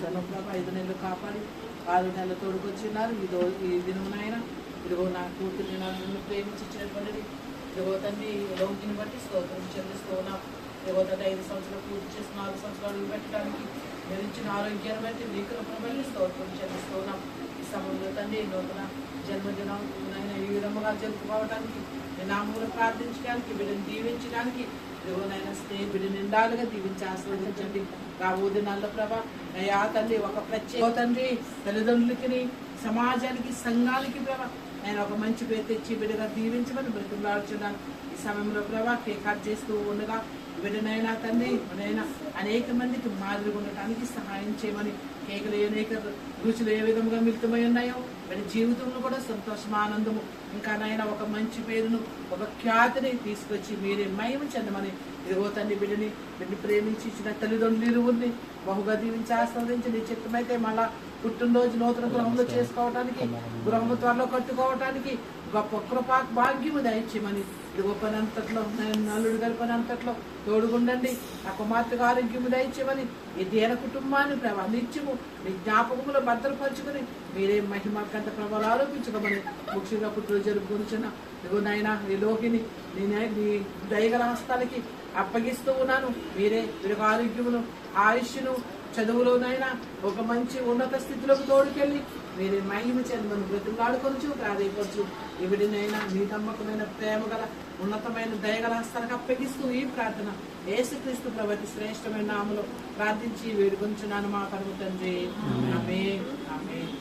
స్తోత్రాలు ప్రభా. 5 నెలలు కాపాడి 6 నెలలు తోడుకొచ్చిన్నారు. ఈ దినమునైనా ఇదిగో నా కూతుర్ని నన్ను ప్రేమించినటువంటి ఇదిగో తండ్రి లోకిని బట్టి స్తోత్రం చెల్లిస్తూ ఉన్నాం. ఇదిగో తండ్రి 5 సంవత్సరాలు పూర్తి చేసి 4 సంవత్సరాలు పెట్టడానికి మీరు ఇచ్చిన ఆరోగ్యాన్ని బట్టి మీ కృపను బట్టి స్తోత్రం చెల్లిస్తూ ఉన్నాం. ఈ సమయంలో తండ్రి నూతన జన్మదినం ఈ విధముగా జరుపుకోవడానికి మీ నామమును ప్రార్థించడానికి బిడ్డను దీవించడానికి ఇదిగోనైనా బిడ్డ నిండాలుగా దీవించి ఆశీర్వదించండి. రాబో దినాల్లో ప్రభా అయ్యా తండ్రి ఒక ప్రత్యేక తండ్రి తల్లిదండ్రులకి సమాజానికి సంఘానికి ప్రభా ఆయన ఒక మంచి పేరు తెచ్చి బిడ్డగా దీవించమని బ్రతిమలాడుచున్నాను. ఈ సమయంలో ప్రభా కేక్ కట్ చేస్తూ ఉండగా బిడ్డనైనా తండ్రి నైనా అనేక మందికి మాదిరిగా ఉండటానికి సహాయం చేయమని కేకులు అనేక రుచులు ఏ విధంగా మిళితమై ఉన్నాయో బిడ్డ జీవితంలో కూడా సంతోషం ఆనందము ఇంకా నైనా ఒక మంచి పేరును ఒక ఖ్యాతిని తీసుకొచ్చి మీరే మహిమ చెందమని ఇదిగో తండ్రి బిడ్డని ప్రేమించి ఇచ్చిన తల్లిదండ్రులు ఇరువురిని బహుగా దీవించి ఆస్వాదించి నీ చిత్తమైతే మళ్ళా పుట్టినరోజు నూతన గృహంలో చేసుకోవడానికి గృహము త్వరలో కట్టుకోవటానికి గొప్ప కృపా భాగ్యము దయచేయమని ఇదిగో పనంతట్లో నల్లుడు గారి పనంతట్లో తోడుగుండండి. ఆ కుమార్తెకు ఆరోగ్యము దయచేయమని ఈ దీన కుటుంబాన్ని ప్రభా నిత్యము మీ జ్ఞాపకములో భద్రపరుచుకుని మీరే మహిమ కంట ప్రభావాలు ఆరోపించుకోమని ముఖ్యంగా పుట్టినరోజు జరుపుకుంటున్న ఇదిగో నాయన ఈ లోకిని నీ దయగల హస్తాలకి అప్పగిస్తూ ఉన్నాను. మీరే వీరికి ఆరోగ్యమును ఆయుష్ను చదువులోనైనా ఒక మంచి ఉన్నత స్థితిలోకి తోడుకెళ్ళి మీరే మహిమ చెందమని బ్రతిమలాడుకొనచ్చు ప్రాధేయపరచు. ఇవిడినైనా మీ నమ్మకమైన ప్రేమ గల ఉన్నతమైన దయగల హస్తాలకు అప్పగిస్తూ ఈ ప్రార్థన యేసుక్రీస్తు ప్రభువు శ్రేష్టమైన నామములో ప్రార్థించి వేడుకొంచున్నాను మా పరమ తండ్రి. ఆమేన్. ఆమేన్.